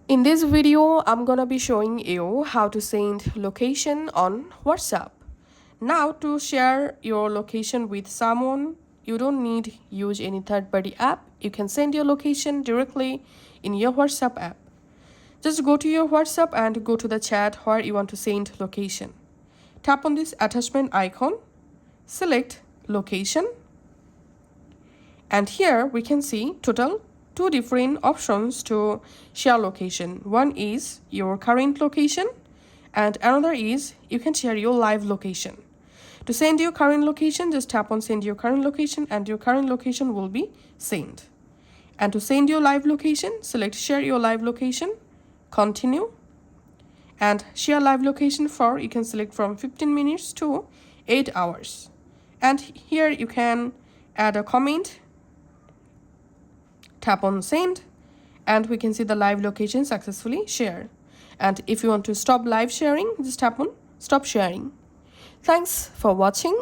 In this video, I'm gonna be showing you how to send location on WhatsApp. Now, to share your location with someone, you don't need use any third-party app. You can send your location directly in your WhatsApp app. Just go to your WhatsApp and go to the chat where you want to send location. Tap on this attachment icon, select location, and here we can see total two different options to share location. One is your current location and another is you can share your live location. To send your current location, just tap on send your current location and your current location will be sent. And to send your live location, select share your live location, continue, and share live location for you can select from 15 minutes to 8 hours. And here you can add a comment, tap on send, and we can see the live location successfully shared. And if you want to stop live sharing, just tap on stop sharing. Thanks for watching.